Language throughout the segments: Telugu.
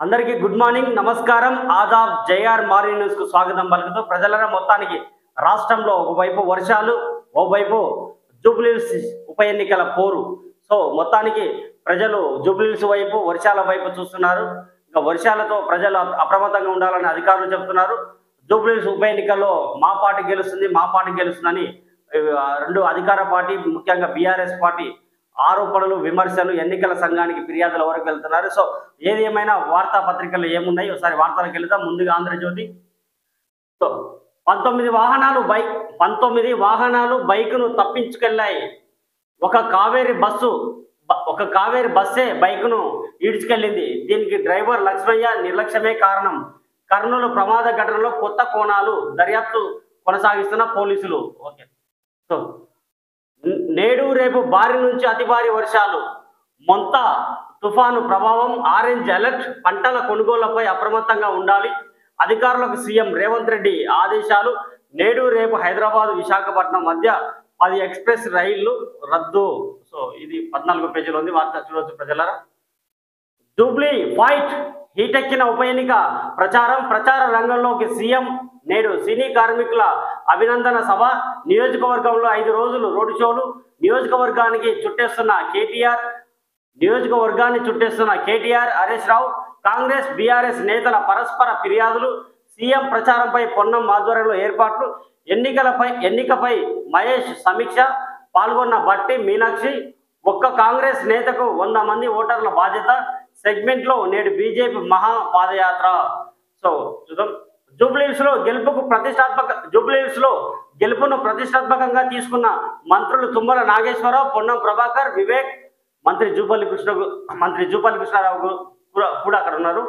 అందరికీ గుడ్ మార్నింగ్, నమస్కారం, ఆదాబ్. జేఆర్ మార్నింగ్ న్యూస్ కు స్వాగతం పలుకుతూ ప్రజల మొత్తానికి రాష్ట్రంలో ఒకవైపు వర్షాలు, ఓవైపు జూబ్లీహిల్స్ ఉప ఎన్నికల పోరు. సో మొత్తానికి ప్రజలు జూబ్లీహిల్స్ వైపు, వర్షాల వైపు చూస్తున్నారు. ఇంకా వర్షాలతో ప్రజలు అప్రమత్తంగా ఉండాలని అధికారులు చెబుతున్నారు. జూబ్లీహిల్స్ ఉప ఎన్నికల్లో మా పార్టీ గెలుస్తుందని రెండు అధికార పార్టీ, ముఖ్యంగా బీఆర్ఎస్ పార్టీ ఆరోపణలు, విమర్శలు, ఎన్నికల సంఘానికి ఫిర్యాదుల వరకు వెళ్తున్నారు. సో ఏది ఏమైనా వార్తాపత్రికలు ఏమున్నాయి ఒకసారి వార్తలకు వెళ్తాం. ముందుగా ఆంధ్రజ్యోతి. సో 19 వాహనాలు బైకును తప్పించుకెళ్లాయి. ఒక కావేరి బస్సే బైకును ఈడ్చుకెళ్ళింది. దీనికి డ్రైవర్ లక్ష్మయ్య నిర్లక్ష్యమే కారణం. కర్నూలు ప్రమాద ఘటనలో కొత్త కోణాలు, దర్యాప్తు కొనసాగిస్తున్న పోలీసులు. ఓకే. సో నేడు రేపు భారీ నుంచి అతి భారీ వర్షాలు, మొంత తుఫాను ప్రభావం, ఆరెంజ్ అలర్ట్. పంటల కొనుగోళ్లపై అప్రమత్తంగా ఉండాలి. అధికారులకు సీఎం రేవంత్ రెడ్డి ఆదేశాలు. నేడు రేపు హైదరాబాద్ విశాఖపట్నం మధ్య 10 ఎక్స్ప్రెస్ రైళ్లు రద్దు. సో ఇది 14 పేజీలో ఉంది వార్త, చూడవచ్చు ప్రజలారా. జూబ్లీ ఫైట్ హీటెక్కిన ఉప ఎన్నిక ప్రచార రంగంలోకి సీఎం. నేడు సినీ కార్మికుల అభినందన సభ. నియోజకవర్గంలో 5 రోజులు రోడ్డు షోలు. నియోజకవర్గాన్ని చుట్టేస్తున్న కేటీఆర్, హరీష్ రావు. కాంగ్రెస్ బీఆర్ఎస్ నేతల పరస్పర ఫిర్యాదులు. సీఎం ప్రచారంపై పొన్నం ఆధ్వర్యంలో ఏర్పాట్లు. ఎన్నికపై మహేష్ సమీక్ష. పాల్గొన్న బట్టి మీనాక్షి. ఒక్క కాంగ్రెస్ నేతకు 100 మంది ఓటర్ల బాధ్యత. సెగ్మెంట్లో నేడు బీజేపీ మహా పాదయాత్ర. సో చూద్దాం. జూబ్లీహిల్స్ లో గెలుపును ప్రతిష్టాత్మకంగా తీసుకున్న మంత్రులు తుమ్మల నాగేశ్వరరావు, పొన్నం ప్రభాకర్, వివేక్. మంత్రి జూపల్లి కృష్ణారావు కూడా అక్కడ ఉన్నారు.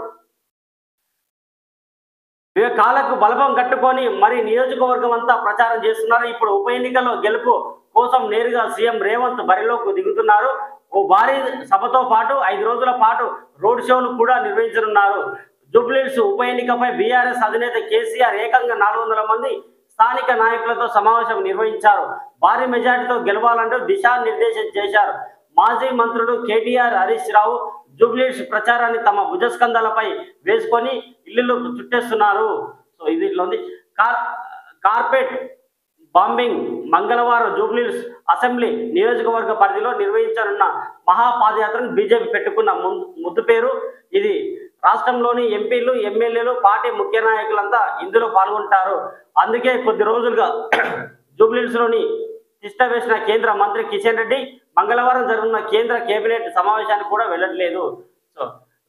కాలకు బలపం కట్టుకొని మరి నియోజకవర్గం అంతా ప్రచారం చేస్తున్నారు. ఇప్పుడు ఉప ఎన్నికల్లో గెలుపు కోసం నేరుగా సీఎం రేవంత్ బరిలోకి దిగుతున్నారు. ఓ భారీ సభతో పాటు 5 రోజుల పాటు రోడ్ షోలు కూడా నిర్వహించనున్నారు. జూబ్లీహిల్స్ ఉప ఎన్నికపై బీఆర్ఎస్ అధినేత కేసీఆర్ ఏకంగా 400 మంది స్థానిక నాయకులతో సమావేశం నిర్వహించారు. భారీ మెజార్టీతో గెలవాలంటూ దిశానిర్దేశం చేశారు. మాజీ మంత్రులు కేటీఆర్, హరీష్ రావు జూబ్లీహిల్స్ ప్రచారాన్ని తమ భుజస్కంధాలపై వేసుకొని ఇల్లు చుట్టేస్తున్నారు. సో ఇది ఉంది. Carpet bombing. మంగళవారం జూబ్లీహిల్స్ అసెంబ్లీ నియోజకవర్గ పరిధిలో నిర్వహించనున్న మహాపాదయాత్రను బీజేపీ పెట్టుకున్న ముద్దు పేరు ఇది. రాష్ట్రంలోని ఎంపీలు, ఎమ్మెల్యేలు, పార్టీ ముఖ్య నాయకులంతా ఇందులో పాల్గొంటారు. అందుకే కొద్ది రోజులుగా జూబ్లీహిల్స్ లోని తిష్ట వేసిన కేంద్ర మంత్రి కిషన్ రెడ్డి మంగళవారం జరుగుతున్న కేంద్ర కేబినెట్ సమావేశానికి కూడా వెళ్ళట్లేదు. సో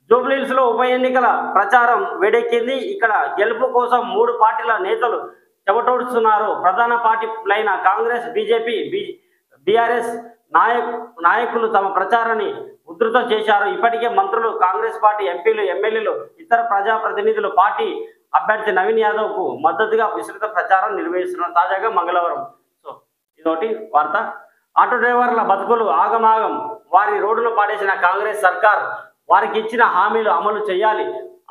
జూబ్లీహిల్స్ లో ఉప ఎన్నికల ప్రచారం వేడెక్కింది. ఇక్కడ గెలుపు కోసం 3 పార్టీల నేతలు చెమటోడుస్తున్నారు. ప్రధాన పార్టీలైన కాంగ్రెస్, బీజేపీ, బీఆర్ఎస్ నాయకులు తమ ప్రచారాన్ని ఉధృతం చేశారు. ఇప్పటికే మంత్రులు, కాంగ్రెస్ పార్టీ ఎంపీలు, ఎమ్మెల్యేలు, ఇతర ప్రజాప్రతినిధులు పార్టీ అభ్యర్థి నవీన్ యాదవ్ కు మద్దతుగా విస్తృత ప్రచారం నిర్వహిస్తున్నారు. తాజాగా మంగళవారం. సో ఇదొకటి వార్త. ఆటో డ్రైవర్ల బతుకులు ఆగమాగం. వారి రోడ్డును పాడేసిన కాంగ్రెస్ సర్కార్ వారికి ఇచ్చిన హామీలు అమలు చేయాలి.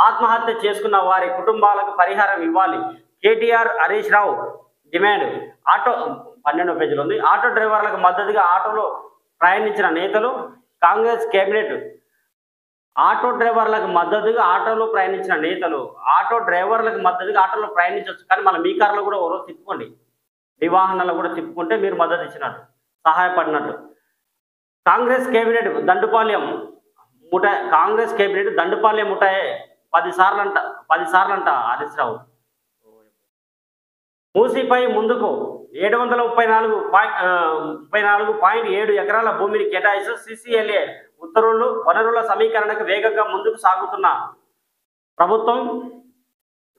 ఆత్మహత్య చేసుకున్న వారి కుటుంబాలకు పరిహారం ఇవ్వాలి. కేటీఆర్, హరీష్ రావు డిమాండ్. 12వ పేజీలో ఉంది. ఆటో డ్రైవర్లకు మద్దతుగా ఆటోలో ప్రయాణించిన నేతలు. కాంగ్రెస్ కేబినెట్ ఆటో డ్రైవర్లకు మద్దతుగా ఆటోలో ప్రయాణించిన నేతలు. ఆటో డ్రైవర్లకు మద్దతుగా ఆటోలో ప్రయాణించవచ్చు, కానీ మళ్ళీ మీ కార్లో కూడా ఓ రోజు తిప్పుకోండి, మీ వాహనాల్లో కూడా తిప్పుకుంటే మీరు మద్దతు ఇచ్చినట్టు, సహాయపడినట్టు. కాంగ్రెస్ కేబినెట్ దండుపాలెం ముఠాయే 10 సార్లంట హరీష్ రావు. మూసీపై ముందుకు 734.7 ఎకరాల భూమిని కేటాయిస్తూ సీసీఎల్ఏ ఉత్తర్వులు. వనరుల సమీకరణకు వేగంగా ముందుకు సాగుతున్న ప్రభుత్వం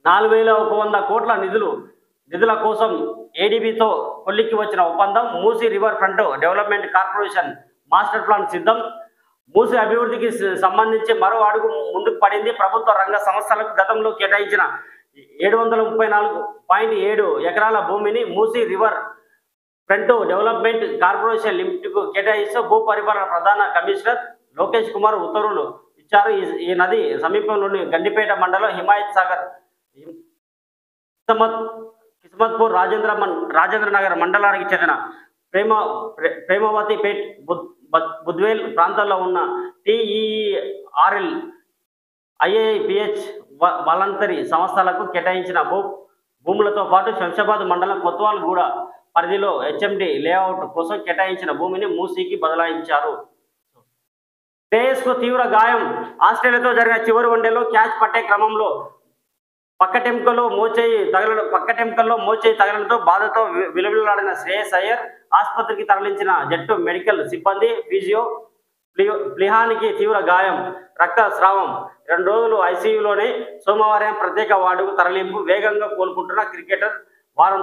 4100 కోట్ల నిధుల కోసం ఏడీబీతో కొల్లికి వచ్చిన ఒప్పందం. Musi river front development corporation master plan సిద్ధం. మూసీ అభివృద్ధికి సంబంధించి మరో అడుగు ముందుకు పడింది. ప్రభుత్వ రంగ సంస్థలకు గతంలో కేటాయించిన 734.7 ఎకరాల భూమిని Musi river front development corporation లిమిటెడ్కు కేటాయిస్తూ భూ పరిపాలన ప్రధాన కమిషనర్ లోకేష్ కుమార్ ఉత్తర్వులు ఇచ్చారు. ఈ నది సమీపంలోని గండిపేట మండలం, హిమాయత్ సాగర్, కిస్మత్పూర్, రాజేంద్ర నగర్ మండలానికి చెందిన ప్రేమవతిపేట్, బుద్వేల్ ప్రాంతాల్లో ఉన్న టీఈఆర్ఎల్ ఐఏఐపిహెచ్ వాలంటరీ సంస్థలకు కేటాయించిన భూములతో పాటు శంషాబాద్ మండలం కొత్వాల్గూడ పరిధిలో హెచ్ఎండి లేఅవుట్ కోసం కేటాయించిన భూమిని మూసీకి బదలాయించారు. శ్రేయస్కు తీవ్ర గాయం. ఆస్ట్రేలియాతో జరిగిన చివరి వన్డేలో క్యాచ్ పట్టే క్రమంలో పక్కటెంకల్లో మోచేయి తగలడంతో బాధతో విలువలాడిన శ్రేయస్ అయ్యర్ ఆసుపత్రికి తరలించిన జట్టు మెడికల్ సిబ్బంది ఫిజియో ప్లిహానికి తీవ్ర గాయం, రక్తస్రావం, 2 రోజులు ఐసీయూలోనే. సోమవారం ప్రత్యేక వార్డుకు తరలింపు. వేగంగా కోలుకుంటున్న క్రికెటర్ వారం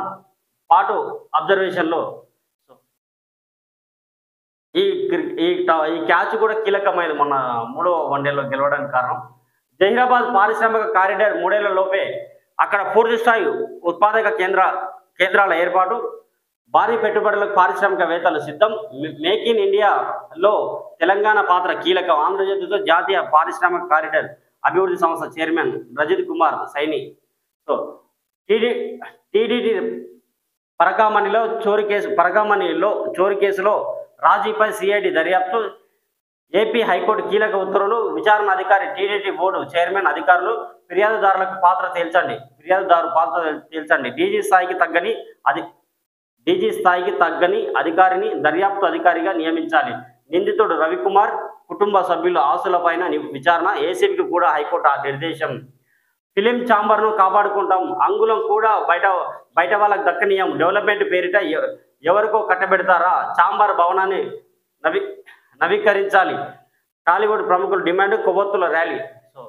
పాటు అబ్జర్వేషన్లో. ఈ క్యాచ్ కూడా కీలకమైనది మొన్న 3వ వన్డేలో గెలవడానికి కారణం. జహీరాబాద్ పారిశ్రామిక కారిడార్ 3 ఏళ్ల లోపే అక్కడ పూర్తి స్థాయి ఉత్పాదక కేంద్రాల ఏర్పాటు. భారీ పెట్టుబడులకు పారిశ్రామికవేత్తలు సిద్ధం. మేక్ ఇన్ ఇండియాలో తెలంగాణ పాత్ర కీలకం. ఆంధ్రజ్యోతితో జాతీయ పారిశ్రామిక కారిడార్ అభివృద్ధి సంస్థ chairman Rajit Kumar Saini. So TTD పరకామణిలో చోరీ కేసులో రాజీపై సిఐడి దర్యాప్తు. ఏపీ హైకోర్టు కీలక ఉత్తర్వులు. విచారణ అధికారి టీడీటీ బోర్డు చైర్మన్ అధికారులు ఫిర్యాదుదారు పాత్ర తేల్చండి. డీజీ స్థాయికి తగ్గని అధికారిని దర్యాప్తు అధికారిగా నియమించాలి. నిందితుడు రవికుమార్ కుటుంబ సభ్యుల ఆస్తులపైన విచారణ. ఏసీబీకి కూడా హైకోర్టు నిర్దేశం. ఫిలిం ఛాంబర్ను కాపాడుకుంటాం. అంగుళం కూడా బయట వాళ్ళకు దక్కనీయం. డెవలప్మెంట్ పేరిట ఎవరికో కట్టబెడతారా? ఛాంబర్ భవనాన్ని నవీకరించాలి. టాలీవుడ్ ప్రముఖుల డిమాండ్. కొవ్వొత్తుల ర్యాలీ. సో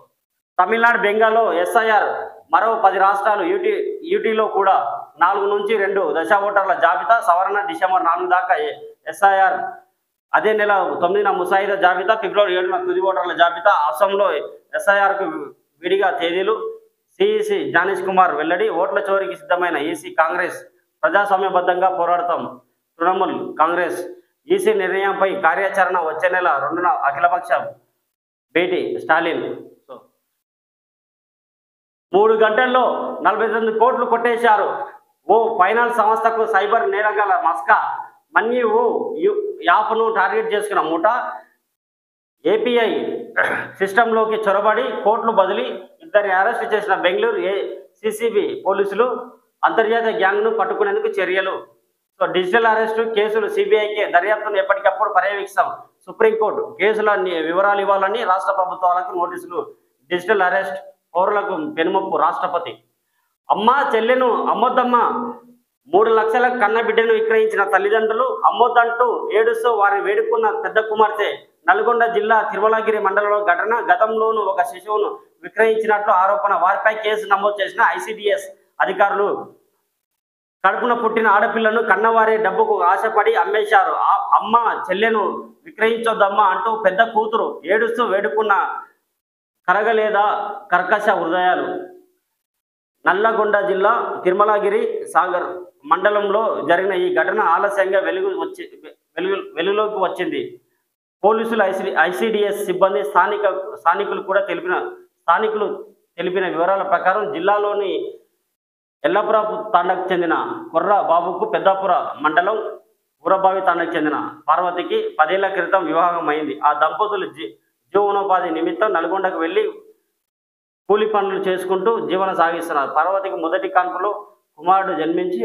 తమిళనాడు, బెంగాల్లో ఎస్ఐఆర్. మరో 10 రాష్ట్రాలు. యూటీలో కూడా 4 నుంచి 2 దశ ఓటర్ల జాబితా సవరణ. డిసెంబర్ 4 దాకా ఎస్ఐఆర్. అదే నెల 9న ముసాయిదా జాబితా. ఫిబ్రవరి 7న తుది ఓటర్ల జాబితా. అస్సాంలో ఎస్ఐఆర్కు విడిగా తేదీలు. సిఈసి జ్ఞానేష్ కుమార్ వెల్లడి. ఓట్ల చోరీకి సిద్ధమైన ఈసీ, కాంగ్రెస్. ప్రజాస్వామ్యబద్ధంగా పోరాడతాం. తృణమూల్ కాంగ్రెస్. ఈసీ నిర్ణయంపై కార్యాచరణ. వచ్చే నెల 2న అఖిలపక్ష భేటీ. స్టాలిన్. 3 గంటల్లో 49 కోట్లు కొట్టేశారు. ఓ ఫైనాన్స్ సంస్థకు సైబర్ నేరగాల మస్కా. మనీ యాప్ను టార్గెట్ చేసుకున్న ముఠా ఏపీఐ సిస్టంలోకి చొరబడి కోట్లు బదిలీ. 2 అరెస్ట్ చేసిన బెంగళూరు సిసిబి పోలీసులు. అంతర్జాతీయ గ్యాంగ్ను పట్టుకునేందుకు చర్యలు. సో డిజిటల్ అరెస్టు కేసులు సిబిఐకి దర్యాప్తును ఎప్పటికప్పుడు పర్యవేక్షిస్తాం. సుప్రీంకోర్టు కేసుల వివరాలు ఇవ్వాలని రాష్ట్ర ప్రభుత్వాలకు నోటీసులు. డిజిటల్ అరెస్ట్ పౌరులకు పెనుముప్పు. రాష్ట్రపతి. అమ్మ చెల్లెను అమ్మొద్దమ్మ. 3 లక్షల కన్న బిడ్డను విక్రయించిన తల్లిదండ్రులు అమ్మొద్దంటూ ఏడుస్తూ వారిని వేడుకున్న పెద్ద కుమార్తె. నల్గొండ జిల్లా తిరుమలగిరి మండలంలో ఘటన. గతంలోనూ ఒక శిశువును విక్రయించినట్లు ఆరోపణ. వారిపై కేసు నమోదు చేసిన ఐసిడిఎస్ అధికారులు. కడుపున పుట్టిన ఆడపిల్లను కన్నవారే డబ్బుకు ఆశపడి అమ్మేశారు. అమ్మ చెల్లెను విక్రయించొద్దమ్మా అంటూ పెద్ద కూతురు ఏడుస్తూ వేడుకున్న కరగలేదా కర్కశ హృదయాలు. నల్లగొండ జిల్లా తిరుమలగిరి సాగర్ మండలంలో జరిగిన ఈ ఘటన ఆలస్యంగా వెలుగులోకి వచ్చింది. పోలీసులు, ఐసిడిఎస్ సిబ్బంది, స్థానికులు తెలిపిన వివరాల ప్రకారం జిల్లాలోని ఎల్లపురపు తాండకు చెందిన కుర్ర బాబుకు పెద్దాపుర మండలం ఊరబావి తాండకు చెందిన పార్వతికి 10 ఏళ్ల క్రితం వివాహం అయింది. ఆ దంపతులు జీవనోపాధి నిమిత్తం నల్గొండకు వెళ్లి కూలి పనులు చేసుకుంటూ జీవనం సాగిస్తున్నారు. పార్వతికి మొదటి కాన్పులో కుమారుడు జన్మించి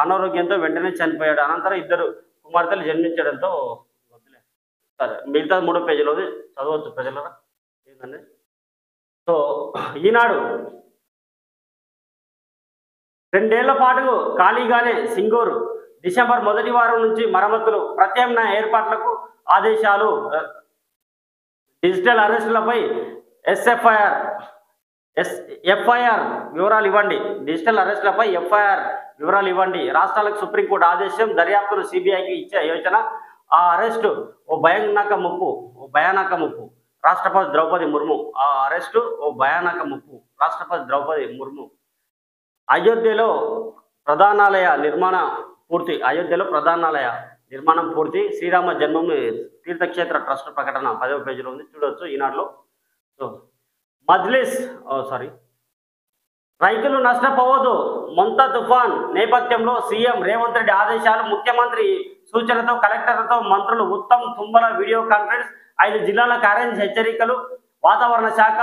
అనారోగ్యంతో వెంటనే చనిపోయాడు. అనంతరం 2 కుమార్తెలు జన్మించడంతో సరే మిగతా 3 పేజీలో చదవచ్చు ప్రజలరా ఏంటండి. సో ఈనాడు 2 ఏళ్ల పాటు ఖాళీగానే సింగూరు. డిసెంబర్ మొదటి వారం నుంచి మరమ్మతులు. ప్రత్యామ్నాయ ఏర్పాట్లకు ఆదేశాలు. డిజిటల్ అరెస్టులపై ఎఫ్ఐఆర్ వివరాలు ఇవ్వండి. డిజిటల్ అరెస్టులపై ఎఫ్ఐఆర్ వివరాలు ఇవ్వండి. రాష్ట్రాలకు సుప్రీంకోర్టు ఆదేశం. దర్యాప్తును సిబిఐకి ఇచ్చే యోచన. ఆ అరెస్టు ఓ భయానక ముప్పు. రాష్ట్రపతి ద్రౌపది ముర్ము. ఆ అరెస్టు ఓ భయానక ముప్పు. రాష్ట్రపతి ద్రౌపది ముర్ము. అయోధ్యలో ప్రధానాలయ నిర్మాణం పూర్తి. శ్రీరామ జన్మభూమి తీర్థక్షేత్ర ట్రస్ట్ ప్రకటన 10వ పేజీలో ఉంది, చూడవచ్చు ఈనాడులో. సో రైతులు నష్టపోవద్దు. మొంతా తుఫాన్ నేపథ్యంలో సీఎం రేవంత్ రెడ్డి ఆదేశాలు. ముఖ్యమంత్రి సూచనతో కలెక్టర్లతో మంత్రులు ఉత్తమ్ తుమ్మల వీడియో కాన్ఫరెన్స్. 5 జిల్లాలకు ఆరెంజ్ హెచ్చరికలు. వాతావరణ శాఖ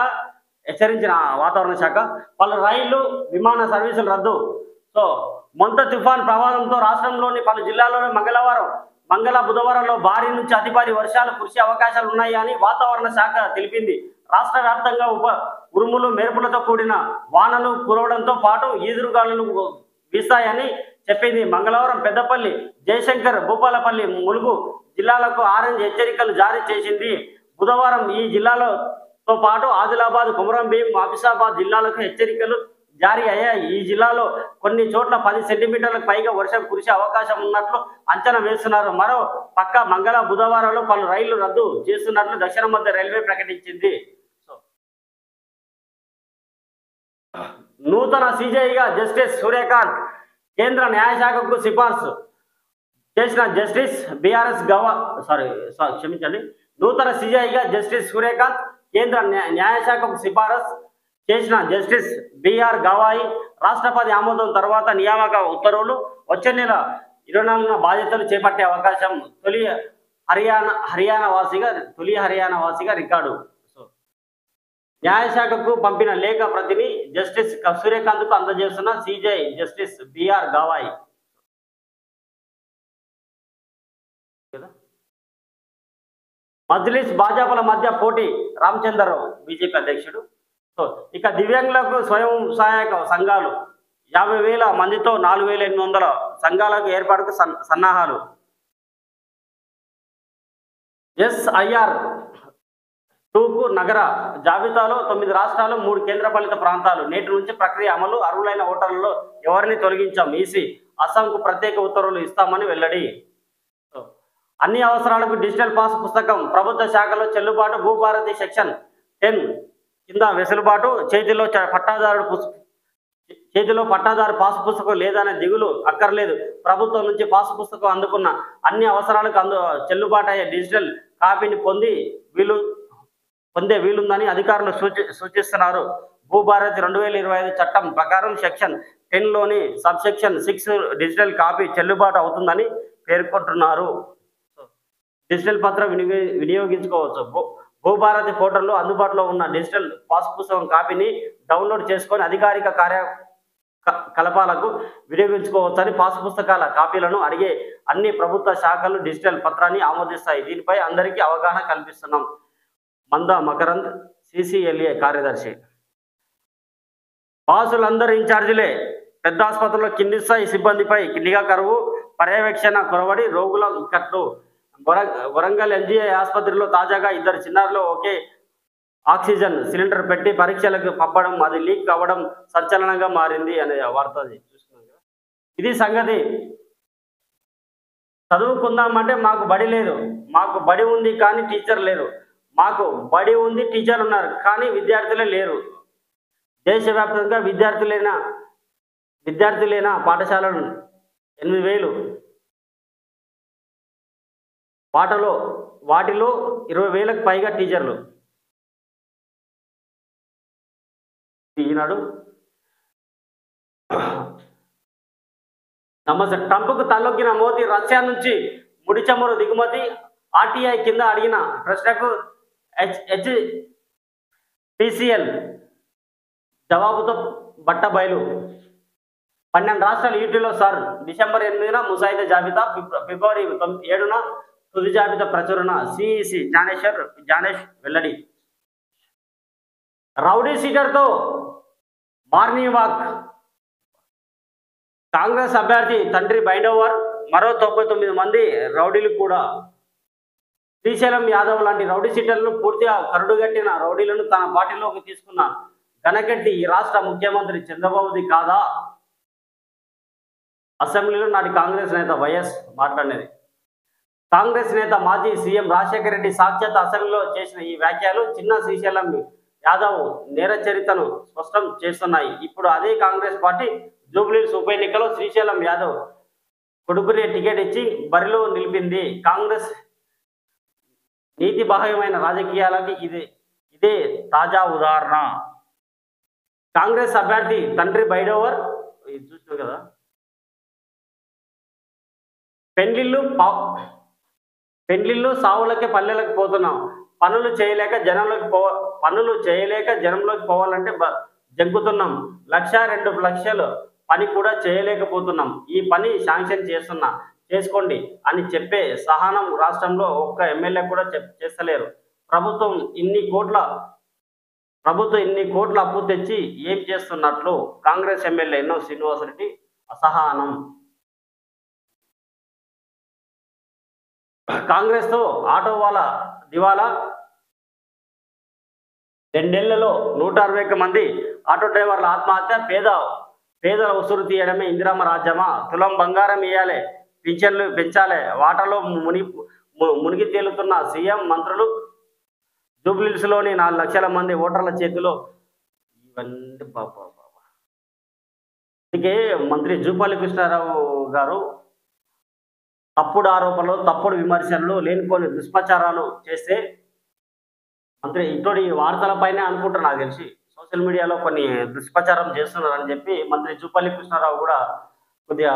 హెచ్చరించిన వాతావరణ శాఖ. పలు రైళ్లు విమాన సర్వీసులు రద్దు. సో మొంత తుఫాన్ ప్రభావంతో రాష్ట్రంలోని పలు జిల్లాల్లోని బుధవారంలో భారీ నుంచి అతి భారీ వర్షాలు కురిసే అవకాశాలు ఉన్నాయి అని వాతావరణ శాఖ తెలిపింది. రాష్ట్ర వ్యాప్తంగా ఉరుములు మెరుపులతో కూడిన వానలు కురవడంతో పాటు ఈదురుగాలులు వీస్తాయని చెప్పింది. మంగళవారం పెద్దపల్లి, జయశంకర్, భూపాలపల్లి, ములుగు జిల్లాలకు ఆరెంజ్ హెచ్చరికలు జారీ చేసింది. బుధవారం ఈ జిల్లాలతో పాటు ఆదిలాబాద్, కొమరంభీం, ఆసిఫాబాద్ జిల్లాలకు హెచ్చరికలు జారీ అయ్యాయి. ఈ జిల్లాలో కొన్ని చోట్ల 10 సెంటీమీటర్లకు పైగా వర్షం కురిసే అవకాశం ఉన్నట్లు అంచనా వేస్తున్నారు. మరో పక్క బుధవారంలో పలు రైళ్లు రద్దు చేస్తున్నట్లు దక్షిణ మధ్య రైల్వే ప్రకటించింది. నూతన సీజేఐగా జస్టిస్ సూర్యకాంత్ కేంద్ర న్యాయశాఖకు సిఫార్సు చేసిన జస్టిస్ నూతన సీజేఐగా జస్టిస్ సూర్యకాంత్ కేంద్ర న్యాయశాఖకు సిఫారసు చేసిన జస్టిస్ బిఆర్ గవాయి రాష్ట్రపతి ఆమోదం తర్వాత నియామక ఉత్తర్వులు వచ్చే నెల 24న బాధ్యతలు చేపట్టే అవకాశం తొలి హర్యానా వాసిగా రికార్డు. న్యాయశాఖకు పంపిన లేఖ ప్రతిని జస్టిస్ సూర్యకాంత్కు అందజేస్తున్న CJI justice BR Gavai. Majlis భాజపాల మధ్య పోటీ. రామచంద్రరావు బీజేపీ అధ్యక్షుడు. సో ఇక దివ్యాంగులకు స్వయం సహాయక సంఘాలు 50,000 మందితో 4,800 సంఘాలకు ఏర్పాటుకు సన్నాహాలు. SIR 2కు నగర జాబితాలో 9 రాష్ట్రాలు, 3 కేంద్రపాలిత ప్రాంతాలు. నేటి నుంచి ప్రక్రియ అమలు. అర్హులైన ఓటర్లలో ఎవరిని తొలగించాం. ఈసీ అస్సాంకు ప్రత్యేక ఉత్తర్వులు ఇస్తామని వెల్లడి. అన్ని అవసరాలకు డిజిటల్ పాస్ పుస్తకం ప్రభుత్వ శాఖలో చెల్లుబాటు. భూభారతి సెక్షన్ 10 కింద వెసులుబాటు. చేతిలో పట్టాదారు పాసు పుస్తకం లేదనే దిగులు అక్కర్లేదు. ప్రభుత్వం నుంచి పాసు పుస్తకం అందుకున్న అన్ని అవసరాలకు చెల్లుబాటు అయ్యే డిజిటల్ కాపీని పొందే వీలుందని అధికారులు సూచిస్తున్నారు. భూభారతి 2025 చట్టం ప్రకారం సెక్షన్ 10లోని సబ్సెక్షన్ 6 డిజిటల్ కాపీ చెల్లుబాటు అవుతుందని పేర్కొంటున్నారు. డిజిటల్ పత్రం వినియోగించుకోవచ్చు. భూభారతి పోర్టల్లో అందుబాటులో ఉన్న డిజిటల్ పాస్ పుస్తకం కాపీని డౌన్లోడ్ చేసుకొని అధికారిక కార్యకలాపాలకు వినియోగించుకోవచ్చని పాస్ పుస్తకాల కాపీలను అడిగే అన్ని ప్రభుత్వ శాఖలు డిజిటల్ పత్రాన్ని ఆమోదిస్తాయి. దీనిపై అందరికీ అవగాహన కల్పిస్తున్నాం. మంద మకరంద్, CCLA కార్యదర్శి. పాసులందరూ ఇన్ఛార్జీలే. పెద్ద ఆసుపత్రుల్లో కింది స్థాయి సిబ్బందిపై నిఘా కరువు, పర్యవేక్షణ కొరవడి, రోగుల ఇక్కట్లు. వరంగల్ LGI ఆసుపత్రిలో తాజాగా 2 చిన్నారులు ఒకే ఆక్సిజన్ సిలిండర్ పెట్టి పరీక్షలకు పంపడం, అది లీక్ అవ్వడం సంచలనంగా మారింది అనే వార్త చూస్తున్నాం కదా. ఇది సంగతి. చదువుకుందామంటే మాకు బడి లేదు. మాకు బడి ఉంది కానీ టీచర్ లేరు. మాకు బడి ఉంది, టీచర్ ఉన్నారు కానీ విద్యార్థులే లేరు. దేశవ్యాప్తంగా విద్యార్థులైన పాఠశాలలు 8,000. వాటిలో 20,000కు పైగా టీచర్లు. ఈనాడు నమస్తే. ట్రంప్కు తలొగ్గిన మోదీ రష్యా నుంచి ముడి చమురు దిగుమతి RTI కింద అడిగిన ప్రశ్నకు HPCL జవాబుతో బట్టబయలు. 12 రాష్ట్రాలు యూటీలో సార్. డిసెంబర్ 8న ముసాయిదా జాబితా, ఫిబ్రవరి 7న తుది జాబితా ప్రచురణ. CEC జ్ఞానేష్ వెల్లడి. రౌడీ సీటర్తో మార్నింగ్ వాక్. కాంగ్రెస్ అభ్యర్థి తండ్రి బైండోవర్, మరో 99 మంది రౌడీలు కూడా. శ్రీశైలం యాదవ్ లాంటి రౌడీ సీటర్లను పూర్తిగా కరుడుగట్టిన రౌడీలను తన పార్టీలోకి తీసుకున్న ఘనకీర్తి ఈ రాష్ట్ర ముఖ్యమంత్రి చంద్రబాబుది కాదా? అసెంబ్లీలో నాటి కాంగ్రెస్ నేత వైఎస్ మాట్లాడినది. కాంగ్రెస్ నేత మాజీ సీఎం రాజశేఖర రెడ్డి సాక్షాత్ అసెంబ్లీలో చేసిన ఈ వ్యాఖ్యలు చిన్న శ్రీశైలం యాదవ్ నేర చరిత్రను స్పష్టం చేస్తున్నాయి. ఇప్పుడు అదే కాంగ్రెస్ పార్టీ జూబ్లీహిల్స్ ఉప ఎన్నికలో శ్రీశైలం యాదవ్ కొడుకునే టికెట్ ఇచ్చి బరిలో నిలిపింది. కాంగ్రెస్ నీతిబాహ్యమైన రాజకీయాలకి ఇదే తాజా ఉదాహరణ. కాంగ్రెస్ అభ్యర్థి తండ్రి బైడోవర్ చూసినాం కదా. పెండ్లిళ్ళు సావులకే పల్లెలకు పోతున్నాం. పనులు చేయలేక జనంలోకి పోవాలంటే జంకుతున్నాం. 1,00,000 2 లక్షలు పని కూడా చేయలేకపోతున్నాం. ఈ పని శాంక్షన్ చేసుకోండి అని చెప్పే సహనం రాష్ట్రంలో ఒక్క ఎమ్మెల్యే కూడా చేస్తలేరు. ప్రభుత్వం ఇన్ని కోట్ల అప్పు తెచ్చి ఏం చేస్తున్నట్లు కాంగ్రెస్ ఎమ్మెల్యే ఎన్నో శ్రీనివాసరెడ్డి అసహనం. కాంగ్రెస్ తో ఆటో వాళ్ళ దివాలా. 2 నెలలలో 161 మంది ఆటో డ్రైవర్ల ఆత్మహత్య. పేదల ఉసురు తీయడమే ఇందిరమ్మ రాజ్యమా? తులం బంగారం ఇయ్యాలి, పింఛన్లు పెంచాలి, వాటలో మునిగి తేలుతున్న సీఎం మంత్రులు. జూబ్లీహిల్స్లోని 4 లక్షల మంది ఓటర్ల చేతిలో ఇవన్నీ అందుకే మంత్రి జూపల్లి కృష్ణారావు గారు తప్పుడు ఆరోపణలు, తప్పుడు విమర్శలు, లేనిపోని దుష్ప్రచారాలు చేస్తే మంత్రి ఇటువంటి వార్తలపైనే అనుకుంటారు. నాకు తెలిసి సోషల్ మీడియాలో కొన్ని దుష్ప్రచారం చేస్తున్నారని చెప్పి మంత్రి జూపల్లి కృష్ణారావు కూడా కొద్దిగా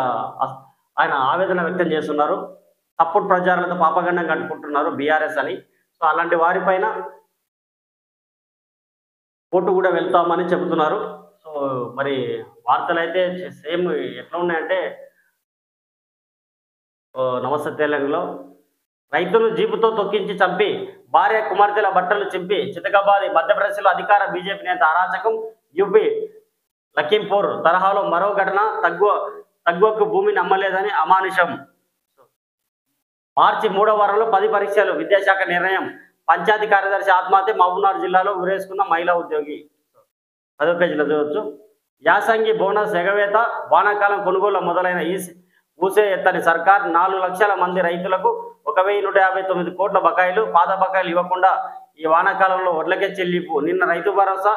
ఆయన ఆవేదన వ్యక్తం చేస్తున్నారు. తప్పుడు ప్రచారాలతో పాపగండం కట్టుకుంటున్నారు బీఆర్ఎస్ అని. సో అలాంటి వారిపైన కోర్టు కూడా వెళ్తామని చెబుతున్నారు. సో మరి వార్తలు అయితే సేమ్ ఎట్లా ఉన్నాయంటే, నమస్తే తెలంగాణలో రైతులు జీపుతో తొక్కించి చంపి భార్య కుమార్తెల బట్టలు చింపి చితకబాది మధ్యప్రదేశ్లో అధికార బీజేపీ నేత అరాచకం. యూపీ లఖింపూర్ తరహాలో మరో ఘటన. తగ్గువకు భూమిని అమ్మలేదని అమానుషం. మార్చి 3వ వారంలో 10 పరీక్షలు. విద్యాశాఖ నిర్ణయం. పంచాయతీ కార్యదర్శి ఆత్మహత్య. మహబూబ్నగర్ జిల్లాలో ఉరేసుకున్న మహిళా ఉద్యోగి. 10వ పేజీలో చదవచ్చు. యాసంగి బోనస్ ఎగవేత. వానాకాలం కొనుగోలు మొదలైన ఊసే ఎత్తని సర్కార్. 4 లక్షల మంది రైతులకు 1,159 కోట్ల బకాయిలు. పాత బకాయిలు ఇవ్వకుండా ఈ వానాకాలంలో వడ్లకే చెల్లింపు. నిన్న రైతు భరోసా,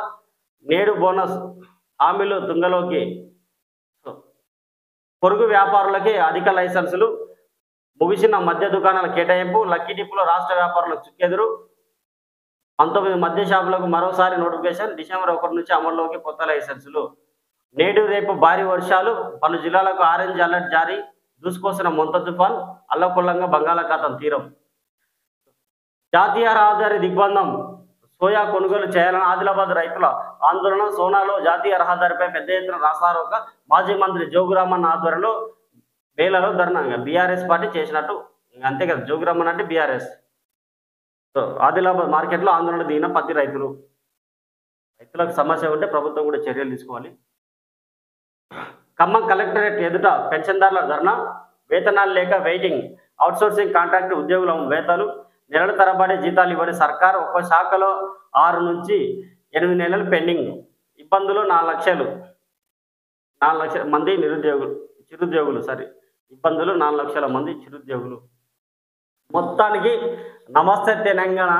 నేడు బోనస్ హామీలు తుంగలోకి. పొరుగు వ్యాపారులకి అధిక లైసెన్సులు. ముగిసిన మద్య దుకాణాల కేటాయింపు. లక్కీ డిప్లో రాష్ట్ర వ్యాపారులకు చుక్కెదురు. 19 మద్య షాపులకు మరోసారి నోటిఫికేషన్. డిసెంబర్ 1 నుంచి అమల్లోకి కొత్త లైసెన్సులు. నేడు రేపు భారీ వర్షాలు. పలు జిల్లాలకు ఆరెంజ్ అలర్ట్ జారీ. దూసుకొస్తున్న మొంత తుఫాన్. అల్లకొల్లంగా బంగాళాఖాతం తీరం. జాతీయ రహదారి దిగ్బంధం. సోయా కొనుగోలు చేయాలని ఆదిలాబాద్ రైతుల ఆందోళన. సోనాలో జాతీయ రహదారిపై పెద్ద ఎత్తున రాస్తారోక. మాజీ మంత్రి జోగురామన్ ఆధ్వర్యంలో వేలలో ధర్నా. బీఆర్ఎస్ పార్టీ చేసినట్టు అంతే కదా, జోగురామన్ అంటే బీఆర్ఎస్. సో ఆదిలాబాద్ మార్కెట్లో ఆందోళన దిగిన పత్తి రైతులు. రైతులకు సమస్య ఉంటే ప్రభుత్వం కూడా చర్యలు తీసుకోవాలి. ఖమ్మం కలెక్టరేట్ ఎదుట పెన్షన్దారుల ధర్నా. వేతనాలు లేక వెయిటింగ్. అవుట్సోర్సింగ్ కాంట్రాక్ట్ ఉద్యోగుల వేతలు. నెలల తరబడి జీతాలు ఇవ్వని సర్కార్. ఒక్కో శాఖలో 6 నుంచి 8 నెలలు పెండింగ్. ఇబ్బందులు 4 లక్షల మంది చిరుద్యోగులు. ఇబ్బందులు 4 లక్షల మంది చిరుద్యోగులు. మొత్తానికి నమస్తే తెలంగాణ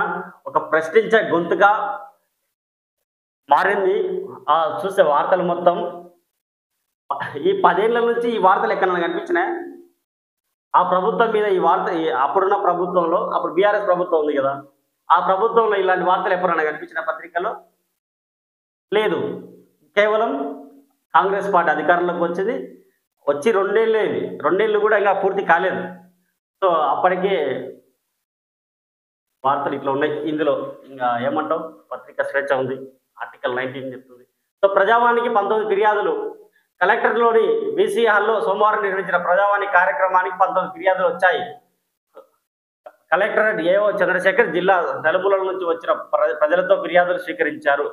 ఒక ప్రశ్నించే గొంతుగా మారింది. చూసే వార్తలు మొత్తం ఈ 10 ఏళ్ల నుంచి ఈ వార్తలు ఎక్కడైనా కనిపించినాయి? ఆ ప్రభుత్వం మీద ఈ వార్త, అప్పుడున్న ప్రభుత్వంలో, అప్పుడు బీఆర్ఎస్ ప్రభుత్వం ఉంది కదా, ఆ ప్రభుత్వంలో ఇలాంటి వార్తలు ఎప్పుడైనా కనిపించిన పత్రికల్లో లేదు. కేవలం కాంగ్రెస్ పార్టీ అధికారంలోకి వచ్చి 2 ఏళ్ళే. 2 ఏళ్ళు కూడా ఇంకా పూర్తి కాలేదు. సో అప్పటికే వార్తలు ఇట్లా ఉన్నాయి. ఇందులో ఇంకా ఏమంటావు, పత్రిక స్వేచ్ఛ ఉంది, ఆర్టికల్ 19 చెప్తుంది. సో ప్రజావానికి 19 ఫిర్యాదులు. కలెక్టర్లోని బీసీ హాల్లో సోమవారం నిర్వహించిన ప్రజావాణి కార్యక్రమానికి 19 ఫిర్యాదులు వచ్చాయి. కలెక్టరేట్ ఏఓ చంద్రశేఖర్ జిల్లా నలుమూలల నుంచి వచ్చిన ప్రజలతో ఫిర్యాదులు స్వీకరించారు.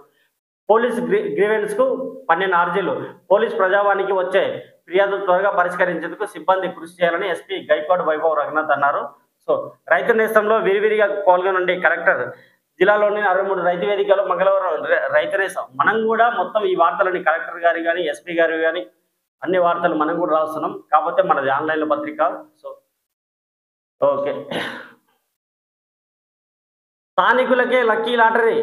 పోలీస్ గ్రీవెన్స్కు 12 అర్జీలు. పోలీస్ ప్రజావానికి వచ్చే ఫిర్యాదులు త్వరగా పరిష్కరించేందుకు సిబ్బంది కృషి చేయాలని ఎస్పీ గైక్వాడ్ వైభవ్ రఘునాథ్ అన్నారు. సో రైతు నేస్తంలో విరివిరిగా పాల్గొనండి కలెక్టర్. జిల్లాలోని 63 రైతు వేదికలు మంగళవారం రైతు నేస్తం. మనం కూడా మొత్తం ఈ వార్తలని కలెక్టర్ గారు కానీ ఎస్పీ గారు కానీ అన్ని వార్తలు మనం కూడా రాస్తున్నాం. కాకపోతే మనది ఆన్లైన్లో పత్రిక. So okay. స్థానికులకే లక్కీ లాటరీ.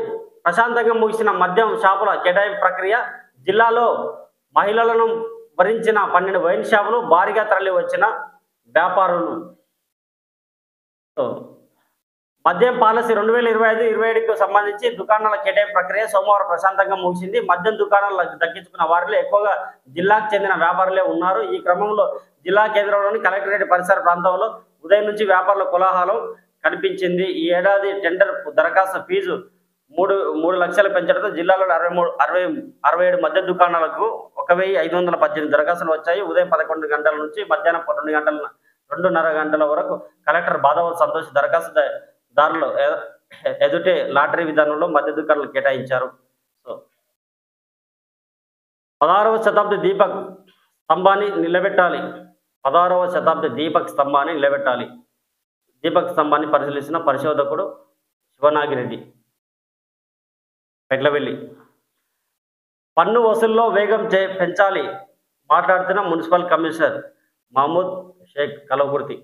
ప్రశాంతంగా ముగిసిన మద్యం షాపుల కేటాయింపు ప్రక్రియ. జిల్లాలో మహిళలను భరించిన 12 వైన్ షాపులు. భారీగా తరలి వచ్చిన వ్యాపారులు. మద్యం పాలసీ 2025-27కు సంబంధించి దుకాణాల కేటాయింపు ప్రక్రియ సోమవారం ప్రశాంతంగా ముగిసింది. మద్యం దుకాణాలు దక్కించుకున్న వారిలో ఎక్కువగా జిల్లాకు చెందిన వ్యాపారులే ఉన్నారు. ఈ క్రమంలో జిల్లా కేంద్రంలోని కలెక్టరేట్ పరిసర ప్రాంతంలో ఉదయం నుంచి వ్యాపారుల కోలాహలం. కనిపించింది. ఈ ఏడాది టెండర్ దరఖాస్తు ఫీజు 3 లక్షలు పెంచడంతో జిల్లాలో 67 మద్య దుకాణాలకు 1518 దరఖాస్తులు వచ్చాయి. ఉదయం 11 గంటల నుంచి మధ్యాహ్నం 2:30 గంటల వరకు కలెక్టర్ బాదావత్ సంతోష్ దరఖాస్తుదారులు ఎదుటే లాటరీ విధానంలో మద్య దుకాణాలు కేటాయించారు. సో 16వ శతాబ్ది దీపక్ స్తంభాన్ని నిలబెట్టాలి. 16వ శతాబ్ది దీపక్ స్తంభాన్ని నిలబెట్టాలి. దీపక్ స్తంభాన్ని పరిశీలించిన పరిశోధకుడు శివనాగిరెడ్డి పెట్లవెల్లి. పన్ను వసూల్లో వేగం పెంచాలి మాట్లాడుతున్న మున్సిపల్ కమిషనర్ మహమూద్ షేక్ కలవకుర్తి.